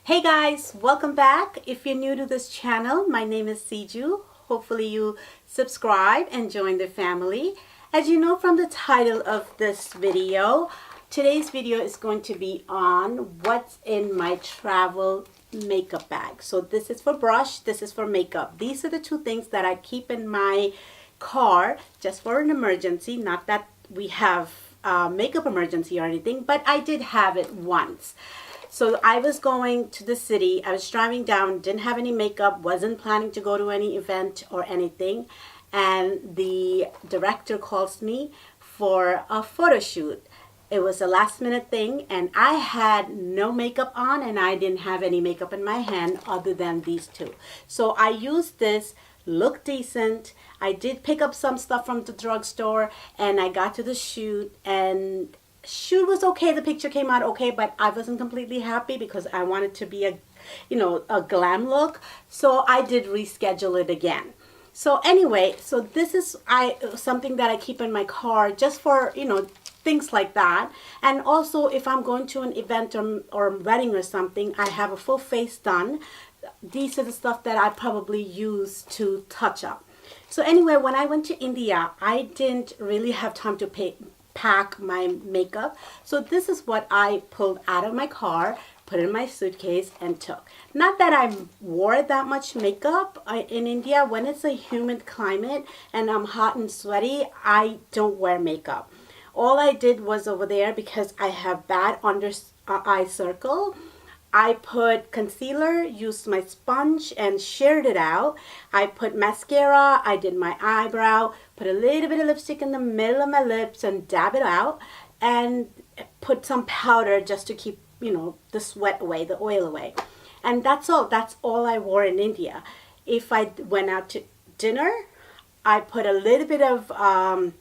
Hey guys, welcome back. If you're new to this channel, my name is Siju. Hopefully you subscribe and join the family. As you know from the title of this video, today's video is going to be on what's in my travel makeup bag. So this is for brush, this is for makeup. These are the two things that I keep in my car just for an emergency. Not that we have makeup emergency or anything, but I did have it once. So I was going to the city, I was driving down, didn't have any makeup, wasn't planning to go to any event or anything. And the director calls me for a photo shoot. It was a last minute thing and I had no makeup on and I didn't have any makeup in my hand other than these two. So I used this, looked decent. I did pick up some stuff from the drugstore and I got to the shoot and shoot was okay. The picture came out okay, but I wasn't completely happy because I wanted to be a glam look. So I did reschedule it again. So anyway, so this is something that I keep in my car just for, things like that. And also if I'm going to an event or a wedding or something, I have a full face done. These are the stuff that I probably use to touch up. So anyway, when I went to India, I didn't really have time to pack my makeup. So this is what I pulled out of my car, put in my suitcase and took. Not that I wore that much makeup in India. When it's a humid climate and I'm hot and sweaty, I don't wear makeup. All I did was over there because I have bad under eye circle. I put concealer, used my sponge and shared it out. I put mascara, I did my eyebrow, put a little bit of lipstick in the middle of my lips and dab it out and put some powder just to keep, the sweat away, the oil away. And that's all. That's all I wore in India. If I went out to dinner, I put a little bit of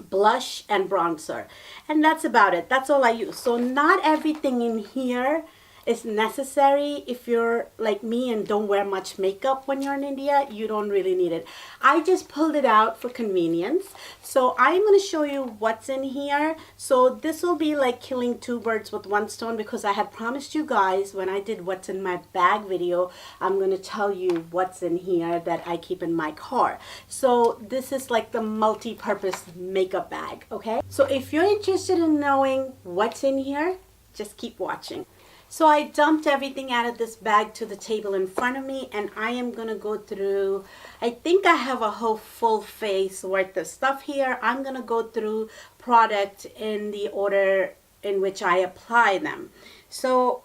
blush and bronzer. And that's about it. That's all I use. So not everything in here is necessary. If you're like me and don't wear much makeup when you're in India, you don't really need it. I just pulled it out for convenience. So I'm going to show you what's in here. So this will be like killing two birds with one stone because I had promised you guys when I did what's in my bag video, I'm going to tell you what's in here that I keep in my car. So this is like the multi-purpose makeup bag, okay? So if you're interested in knowing what's in here, just keep watching. So I dumped everything out of this bag to the table in front of me and I am going to go through, I think I have a whole full face worth of stuff here. I'm going to go through products in the order in which I apply them. So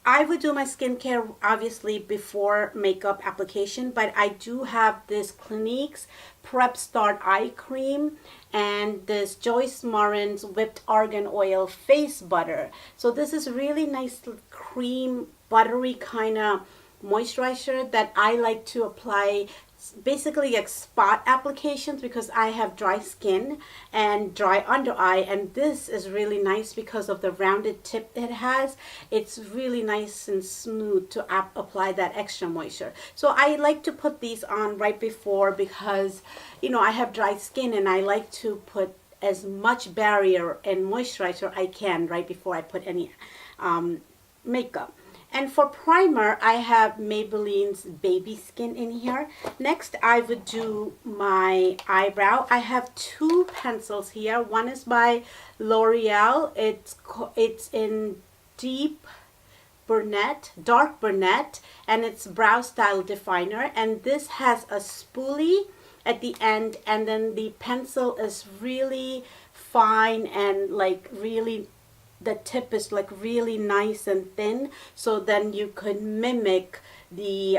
I would do my skincare obviously before makeup application, but I do have this Clinique's Prep Start Eye Cream and this Joyce Morin's Whipped Argan Oil Face Butter. So this is really nice cream, buttery kind of moisturizer that I like to apply basically like spot applications because I have dry skin and dry under eye, and this is really nice because of the rounded tip it has. It's really nice and smooth to apply that extra moisture. So I like to put these on right before because I have dry skin and I like to put as much barrier and moisturizer I can right before I put any makeup. And for primer, I have Maybelline's Baby Skin in here. Next, I would do my eyebrow. I have two pencils here. One is by L'Oreal. It's in dark brunette, and it's brow style definer. And this has a spoolie at the end, and then the pencil is really fine and like really, the tip is like really nice and thin, so then you could mimic the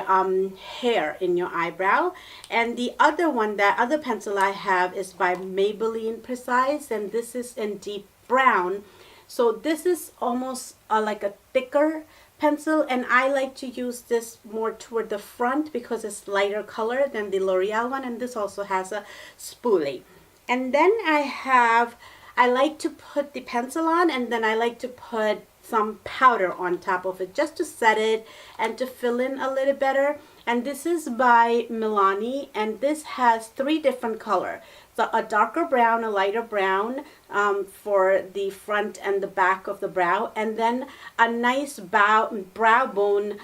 hair in your eyebrow. And the other one, that other pencil I have is by Maybelline Precise, and this is in deep brown. So this is almost like a thicker pencil, and I like to use this more toward the front because it's lighter color than the L'Oreal one, and this also has a spoolie. And then I like to put the pencil on, and then I like to put some powder on top of it just to set it and to fill in a little better. And this is by Milani, and this has 3 different colors. a darker brown, a lighter brown for the front and the back of the brow, and then a nice brow bone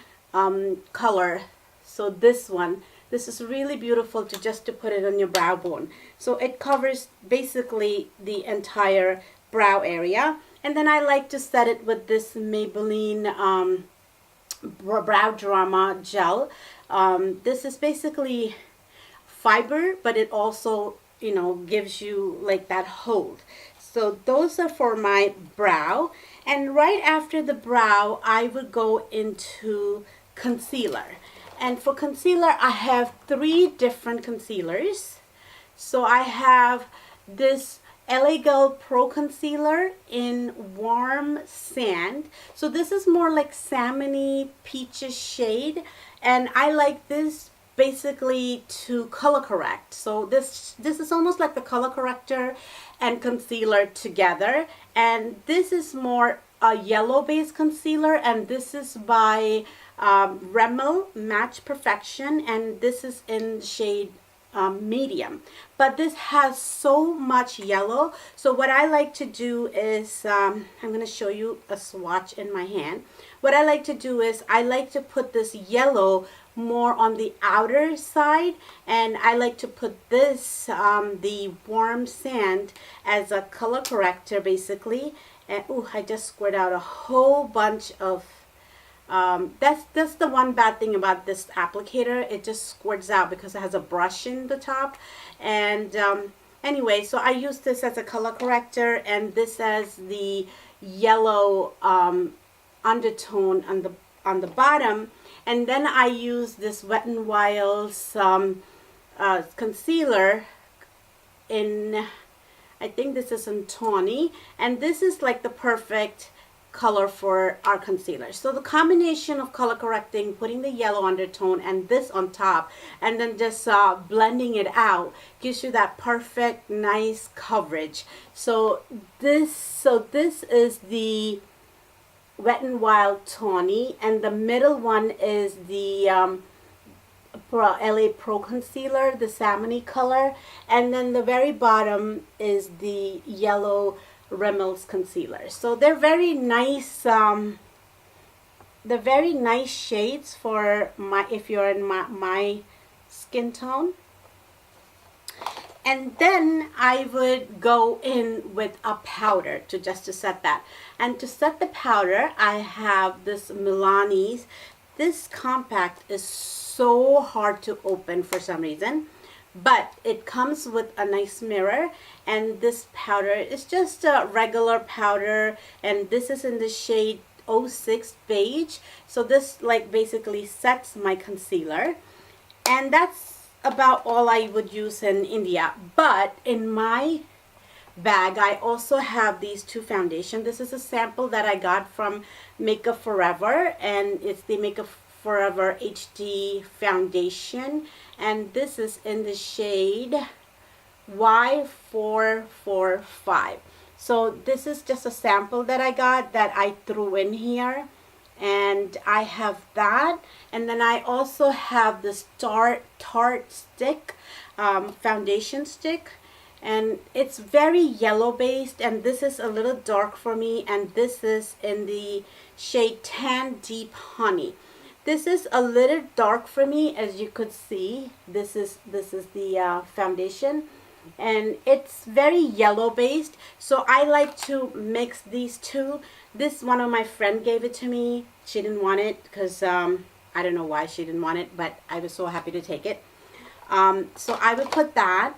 color. So this one, this is really beautiful to just to put it on your brow bone. So it covers basically the entire brow area. And then I like to set it with this Maybelline Brow Drama gel. This is basically fiber, but it also, you know, gives you like that hold. So those are for my brow. And right after the brow, I would go into concealer. And for concealer, I have 3 different concealers. So I have this LA Girl Pro Concealer in Warm Sand. So this is more like salmony peaches shade, and I like this basically to color correct. So this is almost like the color corrector and concealer together. And this is more a yellow based concealer, and this is by Rimmel Match Perfection, and this is in shade medium. But this has so much yellow, so what I like to do is I'm going to show you a swatch in my hand. What I like to do is I like to put this yellow more on the outer side, and I like to put this the Warm Sand as a color corrector basically. And ooh, I just squirted out a whole bunch of that's the one bad thing about this applicator. It just squirts out because it has a brush in the top. And anyway, so I use this as a color corrector, and this as the yellow undertone on the bottom. And then I use this Wet n Wild's concealer in, I think this is in Tawny, and this is like the perfect color for our concealer. So the combination of color correcting, putting the yellow undertone and this on top, and then just blending it out, gives you that perfect nice coverage. So this is the Wet n Wild Tawny, and the middle one is the LA Pro Concealer, the salmony color, and then the very bottom is the yellow Rimmel's concealer. So they're very nice. They're very nice shades for if you're in my skin tone. And then I would go in with a powder to set that. And to set the powder, I have this Milani's. This compact is so hard to open for some reason, but it comes with a nice mirror, and this powder is just a regular powder, and this is in the shade 06 Beige. So this like basically sets my concealer, and that's about all I would use in India. But in my bag, I also have these 2 foundations. This is a sample that I got from Makeup Forever, and it's the Makeup Forever HD foundation, and this is in the shade Y445. So this is just a sample that I got that I threw in here, and I have that. And then I also have this Tarte stick, foundation stick, and it's very yellow based, and this is a little dark for me, and this is in the shade Tan Deep Honey. This is a little dark for me, as you could see. This is the foundation, and it's very yellow based. So I like to mix these 2. This one of my friend gave it to me. She didn't want it because I don't know why she didn't want it, but I was so happy to take it. So I would put that,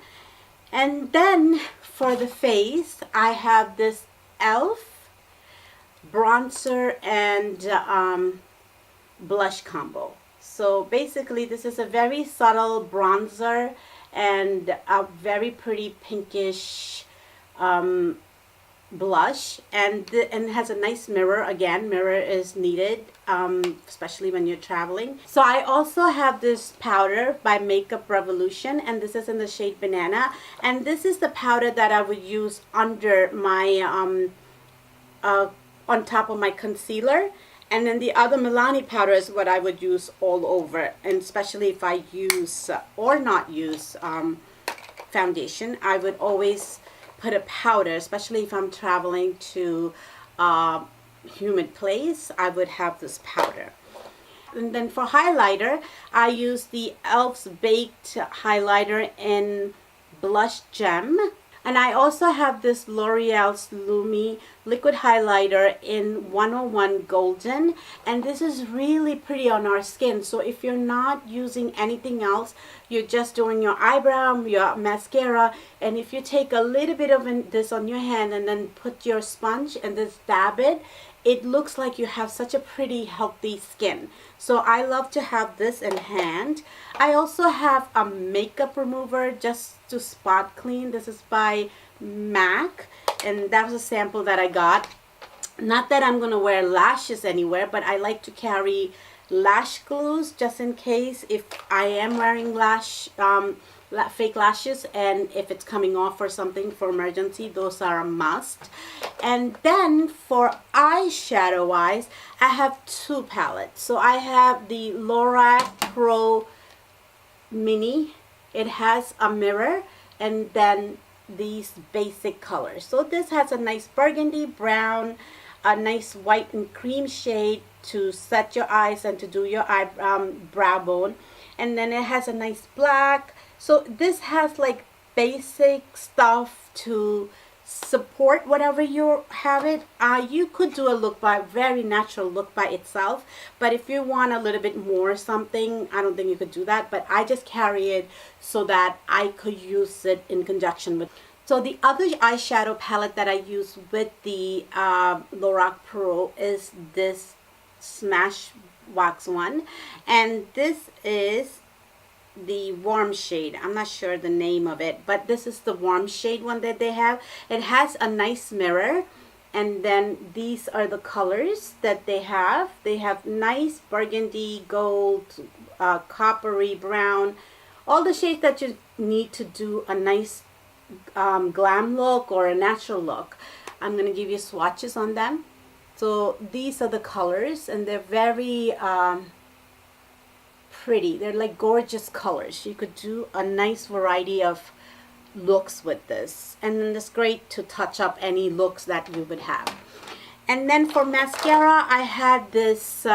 and then for the face, I have this e.l.f. bronzer and blush combo. So basically this is a very subtle bronzer and a very pretty pinkish blush, and has a nice mirror. Again, mirror is needed, especially when you're traveling. So I also have this powder by Makeup Revolution, and this is in the shade Banana, and this is the powder that I would use under my on top of my concealer. And then the other Milani powder is what I would use all over, and especially if I use or not use foundation. I would always put a powder, especially if I'm traveling to a humid place. I would have this powder. And then for highlighter, I use the e.l.f.'s Baked highlighter in Blush Gem. And I also have this L'Oreal's Lumi liquid highlighter in 101 Golden, and this is really pretty on our skin. So if you're not using anything else, you're just doing your eyebrow, your mascara, and if you take a little bit of this on your hand and then put your sponge and just dab it, it looks like you have such a pretty healthy skin. So I love to have this in hand. I also have a makeup remover just to spot clean. This is by MAC, and that was a sample that I got. Not that I'm gonna wear lashes anywhere, but I like to carry lash glues just in case if I am wearing fake lashes, and if it's coming off or something for emergency, those are a must. And then for eyeshadow wise, I have two palettes. So I have the Lorac Pro Mini. It has a mirror and then these basic colors. So this has a nice burgundy brown, a nice white and cream shade to set your eyes and to do your brow bone, and then it has a nice black. So this has like basic stuff to support whatever you have it. You could do a look by very natural look by itself, but if you want a little bit more something, I don't think you could do that, but I just carry it so that I could use it in conjunction with. So the other eyeshadow palette that I use with the Lorac Pro is this Smash Wax one, and this is the warm shade. I'm not sure the name of it, but this is the warm shade one that they have. It has a nice mirror, and then these are the colors that they have. They have nice burgundy, gold, coppery brown, all the shades that you need to do a nice glam look or a natural look. I'm going to give you swatches on them. So these are the colors, and they're very pretty. They're like gorgeous colors. You could do a nice variety of looks with this, and then it's great to touch up any looks that you would have. And then for mascara, I had this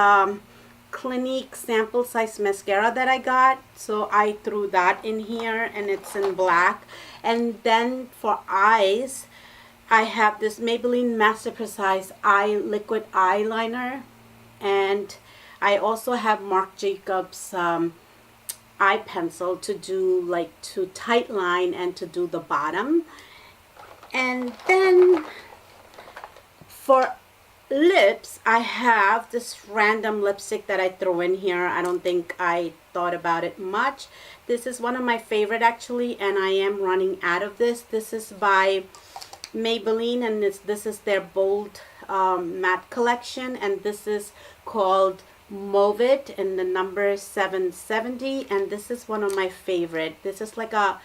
Clinique sample size mascara that I got, so I threw that in here, and it's in black. And then for eyes, I have this Maybelline Master Precise Eye Liquid Eyeliner, and I also have Marc Jacobs eye pencil to do like to tight line and to do the bottom. And then for lips, I have this random lipstick that I throw in here. I don't think I thought about it much. This is one of my favorite actually, and I am running out of this. This is by Maybelline, and this is their Bold matte collection, and this is called Mauve It, and the number is 770, and this is one of my favorite. This is like a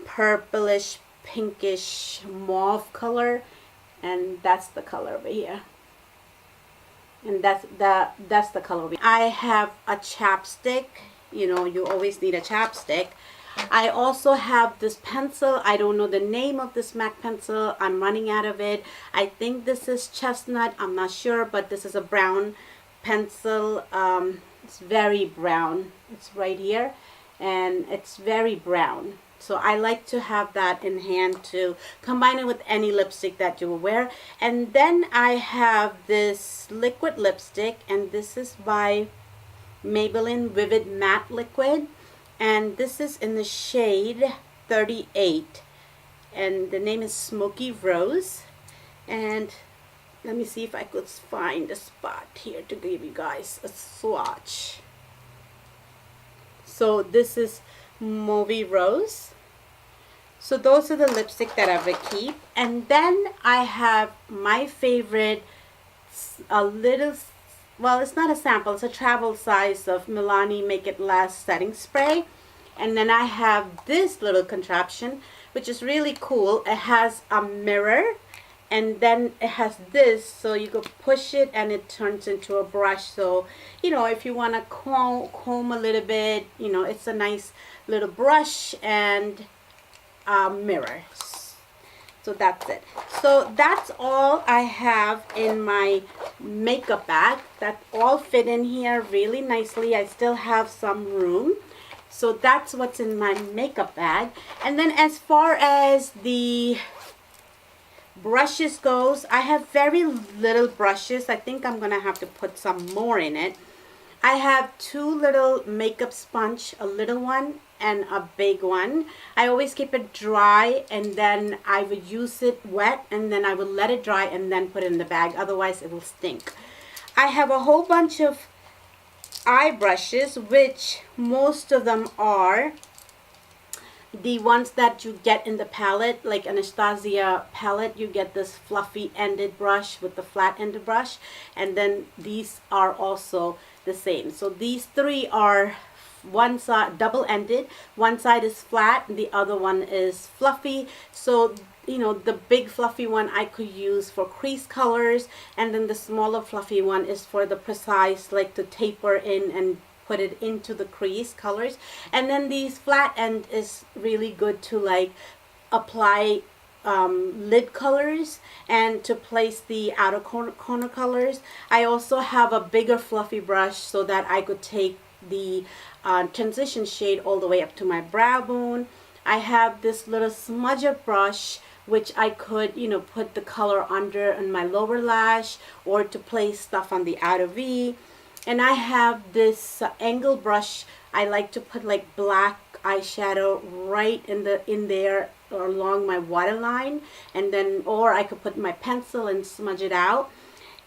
purplish pinkish mauve color, and that's the color over here, and that's the color over here. I have a chapstick. You know, you always need a chapstick. I also have this pencil. I don't know the name of this MAC pencil. I'm running out of it. I think this is chestnut. I'm not sure, but this is a brown pencil. It's very brown. It's right here, and it's very brown. So I like to have that in hand to combine it with any lipstick that you will wear. And then I have this liquid lipstick, and this is by Maybelline Vivid Matte Liquid, and this is in the shade 38, and the name is Smoky Rose. And let me see if I could find a spot here to give you guys a swatch. So this is Mauve Rose. So those are the lipstick that I would keep. And then I have my favorite, a little, well, it's not a sample, it's a travel size of Milani Make It Last setting spray. And then I have this little contraption, which is really cool. It has a mirror, and then it has this, so you go push it and it turns into a brush. So, you know, if you want to comb a little bit, you know, it's a nice little brush, and mirror. So that's it. So that's all I have in my makeup bag. That all fit in here really nicely. I still have some room. So that's what's in my makeup bag. And then as far as the brushes goes, I have very little brushes. I think I'm gonna have to put some more in it. I have two little makeup sponge, a little one and a big one. I always keep it dry, and then I would use it wet, and then I would let it dry and then put it in the bag, otherwise it will stink. I have a whole bunch of eye brushes, which most of them are the ones that you get in the palette, like Anastasia palette. You get this fluffy ended brush with the flat ended brush, and then these are also the same. So these three are one side double ended, one side is flat, the other one is fluffy. So you know, the big fluffy one I could use for crease colors, and then the smaller fluffy one is for the precise, like to taper in and put it into the crease colors. And then these flat end is really good to like apply lid colors and to place the outer corner colors. I also have a bigger fluffy brush so that I could take the transition shade all the way up to my brow bone. I have this little smudger brush which I could, you know, put the color under on my lower lash or to place stuff on the outer V. And I have this angle brush. I like to put like black eyeshadow right in there or along my waterline, and then, or I could put my pencil and smudge it out.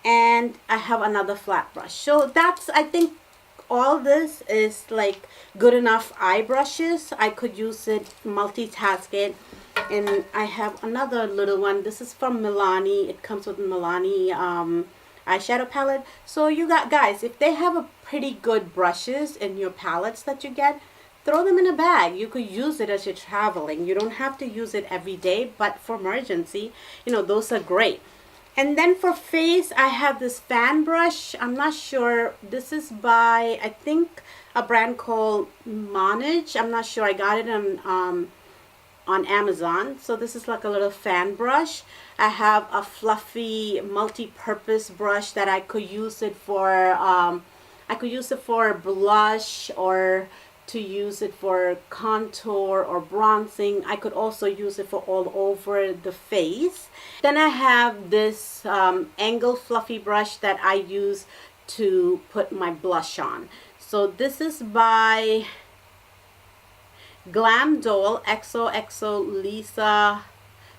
And I have another flat brush. So that's, I think all this is like good enough eye brushes. I could use it, multitask it. And I have another little one. This is from Milani. It comes with Milani eyeshadow palette. So you got, guys, if they have a pretty good brushes in your palettes that you get, throw them in a bag. You could use it as you're traveling. You don't have to use it every day, but for emergency, you know, those are great. And then for face, I have this fan brush. I'm not sure. This is by, I think, a brand called Monage. I'm not sure. I got it on Amazon. So this is like a little fan brush. I have a fluffy multi-purpose brush that I could use it for blush, or to use it for contour or bronzing. I could also use it for all over the face. Then I have this angle fluffy brush that I use to put my blush on. So this is by Glam Doll XOXO Lisa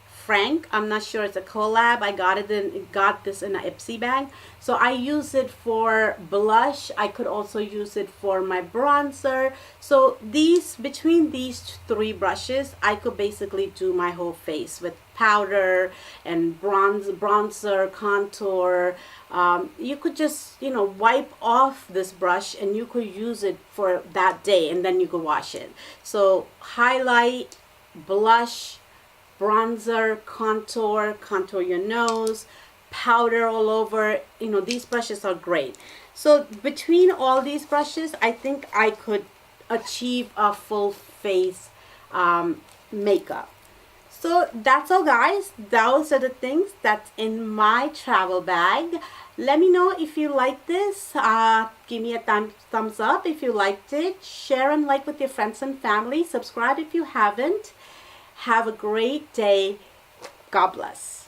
Frank. I'm not sure, it's a collab. I got this in a Ipsy bag. So I use it for blush. I could also use it for my bronzer. So between these three brushes, I could basically do my whole face with powder and bronzer, contour. You could just, you know, wipe off this brush and you could use it for that day, and then you could wash it. So highlight, blush, bronzer, contour your nose, powder all over. You know, these brushes are great. So between all these brushes, I think I could achieve a full face makeup. So that's all, guys. Those are the things that's in my travel bag. Let me know if you like this. Give me a thumbs up if you liked it. Share and like with your friends and family. Subscribe if you haven't. Have a great day. God bless.